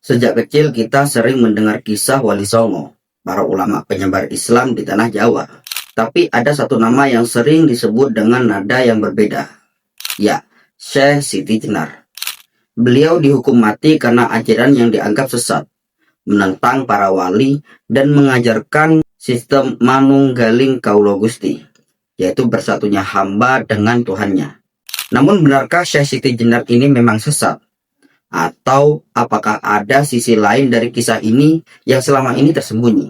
Sejak kecil kita sering mendengar kisah Wali Songo, para ulama penyebar Islam di tanah Jawa. Tapi ada satu nama yang sering disebut dengan nada yang berbeda. Ya, Syekh Siti Jenar. Beliau dihukum mati karena ajaran yang dianggap sesat, menentang para wali, dan mengajarkan sistem manunggaling kaulo Gusti, yaitu bersatunya hamba dengan Tuhannya. Namun benarkah Syekh Siti Jenar ini memang sesat? Atau apakah ada sisi lain dari kisah ini yang selama ini tersembunyi?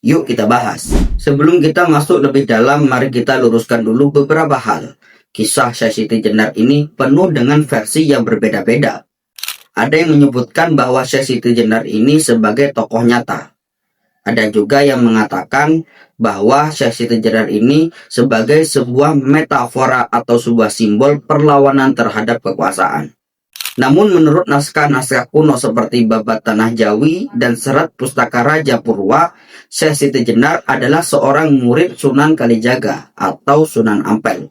Yuk kita bahas. Sebelum kita masuk lebih dalam, mari kita luruskan dulu beberapa hal. Kisah Syekh Siti Jenar ini penuh dengan versi yang berbeda-beda. Ada yang menyebutkan bahwa Syekh Siti Jenar ini sebagai tokoh nyata. Ada juga yang mengatakan bahwa Syekh Siti Jenar ini sebagai sebuah metafora atau sebuah simbol perlawanan terhadap kekuasaan. Namun menurut naskah-naskah kuno seperti Babat Tanah Jawi dan Serat Pustaka Raja Purwa, Syekh Siti Jenar adalah seorang murid Sunan Kalijaga atau Sunan Ampel.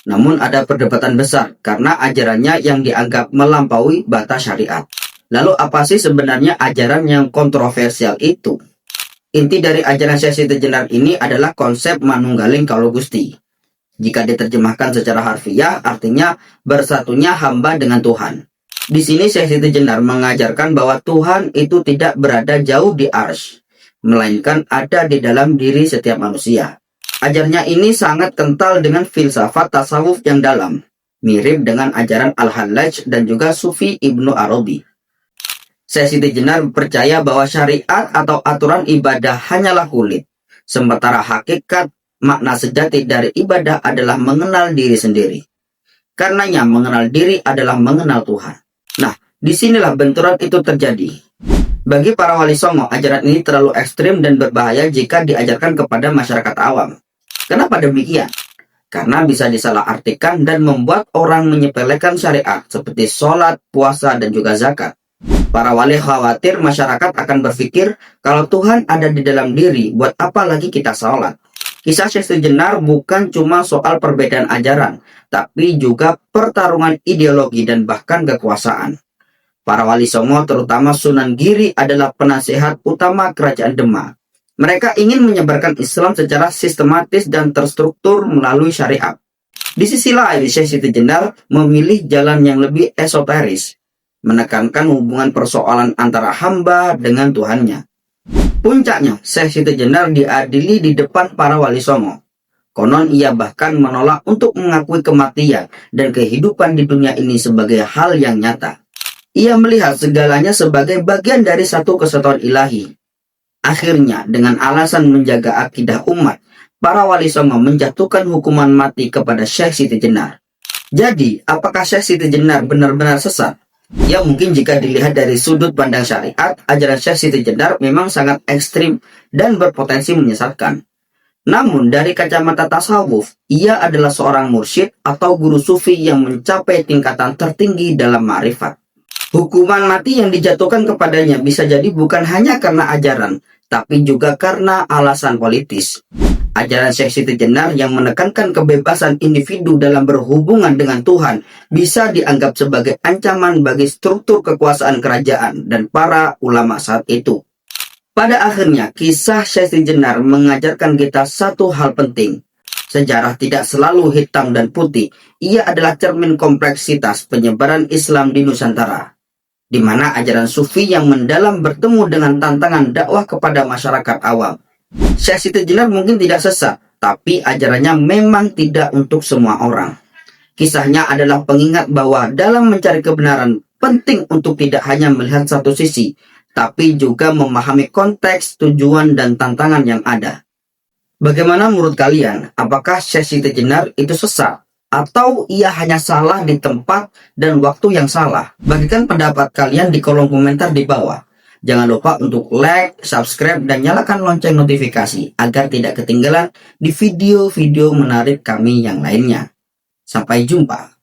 Namun ada perdebatan besar karena ajarannya yang dianggap melampaui batas syariat. Lalu apa sih sebenarnya ajaran yang kontroversial itu? Inti dari ajaran Syekh Siti Jenar ini adalah konsep manunggaling kaulo Gusti. Jika diterjemahkan secara harfiah, artinya bersatunya hamba dengan Tuhan. Di sini Syekh Siti Jenar mengajarkan bahwa Tuhan itu tidak berada jauh di arsy, melainkan ada di dalam diri setiap manusia. Ajarnya ini sangat kental dengan filsafat tasawuf yang dalam, mirip dengan ajaran Al-Hallaj dan juga Sufi Ibnu Arabi. Syekh Siti Jenar percaya bahwa syariat atau aturan ibadah hanyalah kulit, sementara hakikat makna sejati dari ibadah adalah mengenal diri sendiri. Karenanya mengenal diri adalah mengenal Tuhan. Nah, disinilah benturan itu terjadi. Bagi para wali songo, ajaran ini terlalu ekstrim dan berbahaya jika diajarkan kepada masyarakat awam. Kenapa demikian? Karena bisa disalahartikan dan membuat orang menyepelekan syariat seperti sholat, puasa, dan juga zakat. Para wali khawatir masyarakat akan berpikir kalau Tuhan ada di dalam diri, buat apa lagi kita sholat? Kisah Syekh Siti Jenar bukan cuma soal perbedaan ajaran, tapi juga pertarungan ideologi dan bahkan kekuasaan. Para wali songo, terutama Sunan Giri, adalah penasehat utama kerajaan Demak. Mereka ingin menyebarkan Islam secara sistematis dan terstruktur melalui syariat. Di sisi lain, Syekh Siti Jenar memilih jalan yang lebih esoteris, menekankan hubungan persoalan antara hamba dengan Tuhannya. Puncaknya, Syekh Siti Jenar diadili di depan para wali songo. Konon ia bahkan menolak untuk mengakui kematian dan kehidupan di dunia ini sebagai hal yang nyata. Ia melihat segalanya sebagai bagian dari satu kesatuan ilahi. Akhirnya, dengan alasan menjaga akidah umat, para wali songo menjatuhkan hukuman mati kepada Syekh Siti Jenar. Jadi, apakah Syekh Siti Jenar benar-benar sesat? Ya, mungkin jika dilihat dari sudut pandang syariat, ajaran Syekh Siti Jenar memang sangat ekstrim dan berpotensi menyesatkan. Namun dari kacamata tasawuf, ia adalah seorang mursyid atau guru sufi yang mencapai tingkatan tertinggi dalam ma'rifat. Hukuman mati yang dijatuhkan kepadanya bisa jadi bukan hanya karena ajaran, tapi juga karena alasan politis. Ajaran Syekh Siti Jenar yang menekankan kebebasan individu dalam berhubungan dengan Tuhan bisa dianggap sebagai ancaman bagi struktur kekuasaan kerajaan dan para ulama saat itu. Pada akhirnya, kisah Syekh Siti Jenar mengajarkan kita satu hal penting. Sejarah tidak selalu hitam dan putih. Ia adalah cermin kompleksitas penyebaran Islam di Nusantara, di mana ajaran sufi yang mendalam bertemu dengan tantangan dakwah kepada masyarakat awam. Syekh Siti Jenar mungkin tidak sesat, tapi ajarannya memang tidak untuk semua orang. Kisahnya adalah pengingat bahwa dalam mencari kebenaran penting untuk tidak hanya melihat satu sisi, tapi juga memahami konteks, tujuan, dan tantangan yang ada. Bagaimana menurut kalian? Apakah Syekh Siti Jenar itu sesat? Atau ia hanya salah di tempat dan waktu yang salah? Bagikan pendapat kalian di kolom komentar di bawah. Jangan lupa untuk like, subscribe, dan nyalakan lonceng notifikasi agar tidak ketinggalan di video-video menarik kami yang lainnya. Sampai jumpa.